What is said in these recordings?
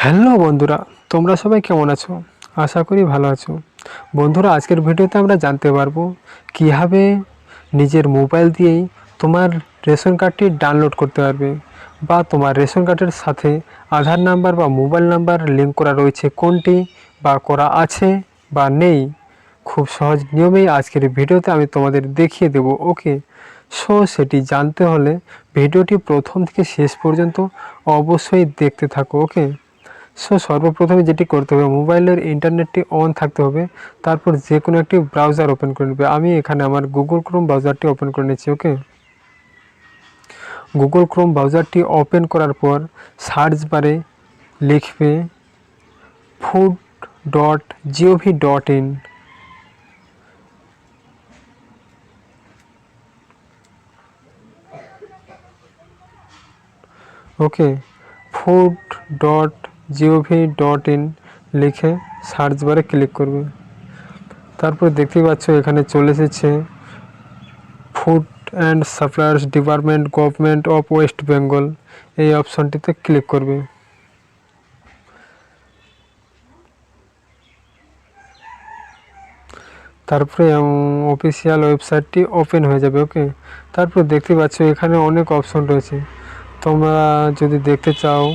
Hello বন্ধুরা, তোমরা সবাই কেমন আছো? আশা করি ভালো আছো। বন্ধুরা, আজকের ভিডিওতে আমরা জানতে পারবো কীভাবে নিজের মোবাইল দিয়েই তোমার রেশন কার্ডটি ডাউনলোড করতে পারবে, বা তোমার রেশন কার্ডের সাথে আধার নাম্বার বা মোবাইল নাম্বার লিঙ্ক করা রয়েছে কোনটি, বা করা আছে বা নেই। খুব সহজ নিয়মেই আজকের ভিডিওতে আমি তোমাদের দেখিয়ে দেব। ওকে, সো সেটি জানতে হলে ভিডিওটি প্রথম থেকে শেষ পর্যন্ত অবশ্যই দেখতে থাকো। ওকে, সো সর্বপ্রথমে যেটি করতে হবে, মোবাইলের ইন্টারনেটটি অন থাকতে হবে। তারপর যে কোনো একটি ব্রাউজার ওপেন করে নেবে। আমি এখানে আমার গুগল ক্রোম ব্রাউজারটি ওপেন করে নিচ্ছি। ওকে, গুগল ক্রোম ব্রাউজারটি ওপেন করার পর সার্চ বারে লিখবে food.gov.in। ওকে, food.gov.in লিখে সার্চ বারে ক্লিক করবে। তারপর দেখতেই পাচ্ছ এখানে চলে এসেছে food and suppliers department, government of West Bengal. এই অপশনটিতে ক্লিক করবে। তারপরে অফিসিয়াল ওয়েবসাইটটি ওপেন হয়ে যাবে। ওকে, তারপর দেখতে পাচ্ছ এখানে অনেক অপশন রয়েছে। তোমরা যদি দেখতে চাও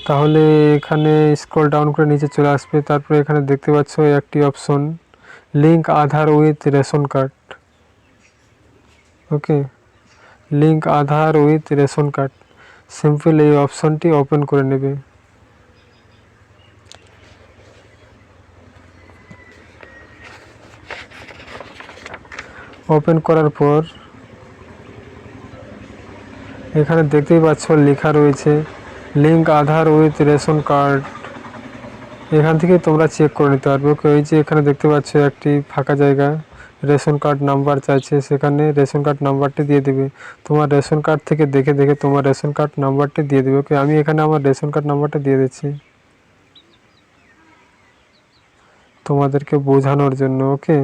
তাহলে এখানে স্ক্রল ডাউন করে নিচে চলে আসবে। তারপরে এখানে দেখতে পাচ্ছ একটি option, link Aadhaar with ration card. Okay, link Aadhaar with ration card, simple এই অপশনটি ওপেন করে নেবে। ওপেন করার পর এখানে দেখতেই পাচ্ছ লেখা রয়েছে link Aadhaar with ration card. এখান থেকে তোমরা চেক করে নিতে পারবে। ওকে, ওই যে এখানে দেখতে পাচ্ছ একটি ফাঁকা জায়গা, রেশন কার্ড নাম্বার চাইছে, সেখানে রেশন কার্ড নাম্বারটি দিয়ে দেবে। তোমার রেশন কার্ড থেকে দেখে দেখে তোমার রেশন কার্ড নাম্বারটি দিয়ে দেবে। ওকে, আমি এখানে আমার রেশন কার্ড নাম্বারটা দিয়ে দিচ্ছি তোমাদেরকে বোঝানোর জন্য। ওকে,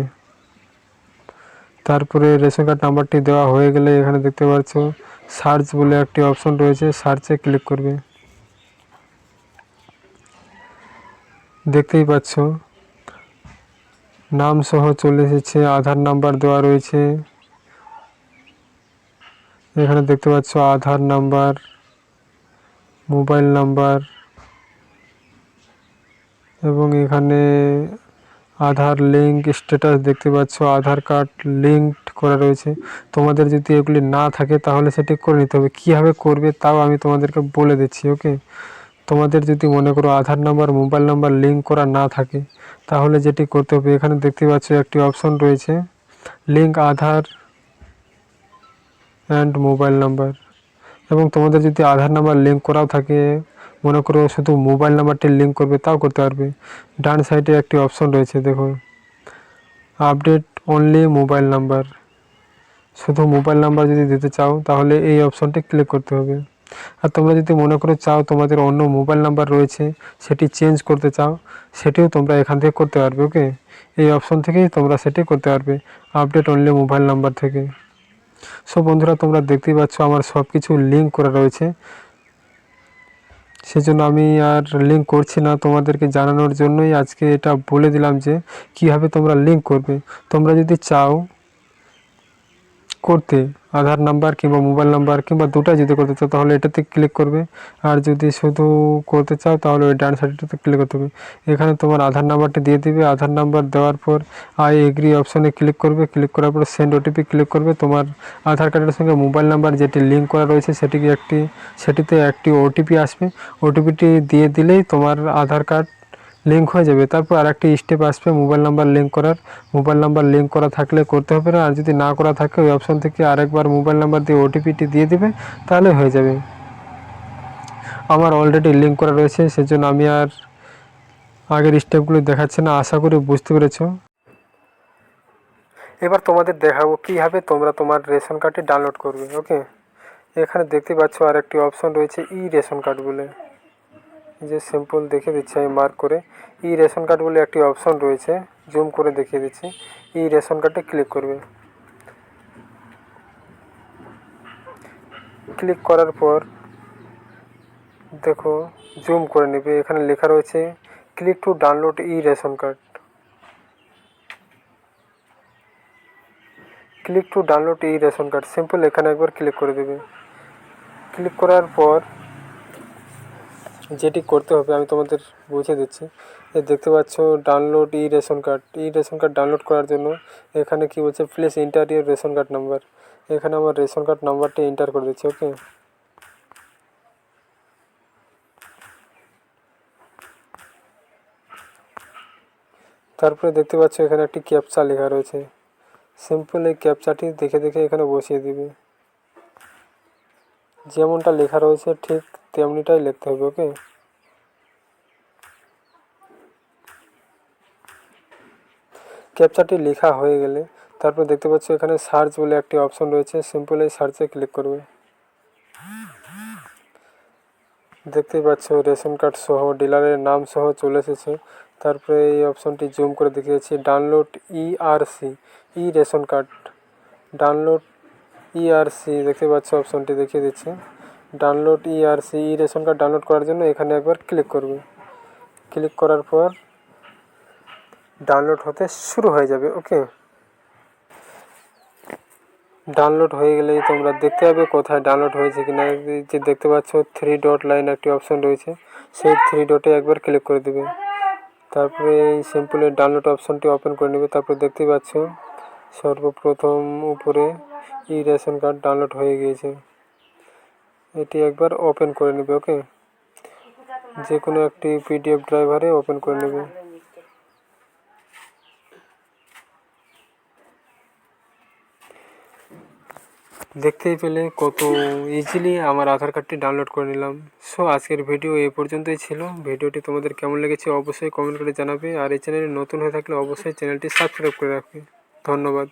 তারপরে রেশন কার্ড নাম্বারটি দেওয়া হয়ে গেলে এখানে দেখতে পাচ্ছ সার্চ বলে একটি অপশন রয়েছে, সার্চে ক্লিক করবে। দেখতেই পাচ্ছ নাম সহ চলে এসেছে, আধার নাম্বার দেওয়া রয়েছে। এখানে দেখতে পাচ্ছ আধার নাম্বার, মোবাইল নাম্বার, এবং এখানে আধার লিঙ্ক স্ট্যাটাস দেখতে পাচ্ছ, আধার কার্ড লিঙ্কড করা রয়েছে। তোমাদের যদি এগুলি না থাকে তাহলে সেটি করে নিতে হবে। কীভাবে করবে তাও আমি তোমাদেরকে বলে দিচ্ছি। ওকে, তোমাদের যদি মনে করো আধার নাম্বার, মোবাইল নাম্বার লিঙ্ক করা না থাকে তাহলে যেটি করতে হবে, এখানে দেখতে পাচ্ছ একটি অপশন রয়েছে, link Aadhaar and mobile number. এবং তোমাদের যদি আধার নাম্বার লিঙ্ক করাও থাকে, মনে করো শুধু মোবাইল নাম্বারটি লিঙ্ক করবে, তাও করতে পারবে। ডান সাইডে একটি অপশন রয়েছে, দেখো আপডেট অনলি মোবাইল নাম্বার। শুধু মোবাইল নাম্বার যদি দিতে চাও তাহলে এই অপশনটি ক্লিক করতে হবে। আর তোমরা যদি মনে করো চাও তোমাদের অন্য মোবাইল নাম্বার রয়েছে, সেটি চেঞ্জ করতে চাও, সেটিও তোমরা এখান থেকে করতে পারবে। ওকে, এই অপশন থেকেই তোমরা সেটি করতে পারবে, আপডেট অনলি মোবাইল নাম্বার থেকে। সো বন্ধুরা, তোমরা দেখতেই পাচ্ছ আমার সব কিছু লিঙ্ক করা রয়েছে, সেজন্য আমি আর লিঙ্ক করছি না। তোমাদেরকে জানানোর জন্যই আজকে এটা বলে দিলাম যে কীভাবে তোমরা লিঙ্ক করবে। তোমরা যদি চাও করতে আধার নাম্বার কিংবা মোবাইল নাম্বার কিংবা দুটাই যদি করতে চাও তাহলে এটাতে ক্লিক করবে। আর যদি শুধু করতে চাও তাহলে ওই ডান সাইডটাতে ক্লিক করতে হবে। এখানে তোমার আধার নাম্বারটি দিয়ে দিবে। আধার নাম্বার দেওয়ার পর আই এগ্রি অপশানে ক্লিক করবে। ক্লিক করার পর সেন্ড ওটিপি ক্লিক করবে। তোমার আধার কার্ডের সঙ্গে মোবাইল নাম্বার যেটি লিঙ্ক করা রয়েছে সেটিতে একটি ওটিপি আসবে। ওটিপিটি দিয়ে দিলেই তোমার আধার কার্ড লিঙ্ক হয়ে যাবে। তারপর আরেকটি স্টেপ আসবে মোবাইল নাম্বার লিঙ্ক করার। মোবাইল নাম্বার লিঙ্ক করা থাকলে করতে হবে না, আর যদি না করা থাকে ওই অপশন থেকে আরেকবার মোবাইল নাম্বার দিয়ে ওটিপিটি দিয়ে দিবে, তাহলে হয়ে যাবে। আমার অলরেডি লিঙ্ক করা রয়েছে, সেজন্য আমি আর আগের স্টেপগুলো দেখাচ্ছি না। আশা করি বুঝতে পেরেছ। এবার তোমাদের দেখাবো কীভাবে তোমরা তোমার রেশন কার্ডটি ডাউনলোড করবে। ওকে, এখানে দেখতে পাচ্ছ আর একটি অপশন রয়েছে ই রেশন কার্ড বলে, যে সিম্পল দেখে দিচ্ছি আমি মার্ক করে। ই রেশন কার্ড বলে একটি অপশন রয়েছে, জুম করে দেখিয়ে দিচ্ছি। ই রেশন কার্ডে ক্লিক করবে। ক্লিক করার পর দেখো জুম করে নেবে, এখানে লেখা রয়েছে click to download ration card. Click to download ration card, simple এখানে একবার ক্লিক করে দেবে। ক্লিক করার পর যেটি করতে হবে আমি তোমাদের বুঝিয়ে দিচ্ছি। দেখতে পাচ্ছ download ration card. Ration card download করার জন্য এখানে কি বলছে, please enter your ration card number. এখানে আমার রেশন কার্ড নাম্বারটি এন্টার করে দিচ্ছি। ওকে, তারপরে দেখতে পাচ্ছ এখানে একটি ক্যাপচা লেখা রয়েছে। সিম্পল এই ক্যাপচাটি দেখে দেখে এখানে বসিয়ে দিবে। যেমনটা লেখা রয়েছে ঠিক তেমনিটাই লিখতে হবে। ওকে, ক্যাপচাটি লেখা হয়ে গেলে তারপর দেখতে পাচ্ছ এখানে সার্চ বলে একটি অপশন রয়েছে, সিম্পল এই সার্চে ক্লিক করবে। দেখতেই পাচ্ছ রেশন কার্ড সহ ডিলারের নাম সহ চলে এসেছে। তারপরে এই অপশনটি জুম করে দেখিয়েছি, ডাউনলোড রেশন কার্ড। ডাউনলোড দেখতে পাচ্ছ অপশনটি দেখিয়ে দিচ্ছে। ডাউনলোড রেশন কার্ড ডাউনলোড করার জন্য এখানে একবার ক্লিক করবে। ক্লিক করার পর ডাউনলোড হতে শুরু হয়ে যাবে। ওকে, ডাউনলোড হয়ে গেলেই তোমরা দেখতে পাবে কোথায় ডাউনলোড হয়েছে কিনা। যে দেখতে পাচ্ছ 3 ডট লাইন একটি অপশন রয়েছে, সেই 3 ডটে একবার ক্লিক করে দেবে। তারপরে এই সিম্পল ডাউনলোড অপশনটি ওপেন করে নেবে। তারপর দেখতেই পাচ্ছ সর্বপ্রথম উপরে রেশন কার্ড ডাউনলোড হয়ে গিয়েছে, এটি একবার ওপেন করে নেবে। ওকে, যে কোনো একটি পিডিএফ ড্রাইভারে ওপেন করে নেবে। দেখতেই পেলে কত ইজিলি আমার আধার কার্ডটি ডাউনলোড করে নিলাম। সো আজকের ভিডিও এই পর্যন্তই ছিল। ভিডিওটি তোমাদের কেমন লেগেছে অবশ্যই কমেন্ট করে জানাবে, আর এই চ্যানেলে নতুন হয়ে থাকলে অবশ্যই চ্যানেলটি সাবস্ক্রাইব করে রাখবে। ধন্যবাদ।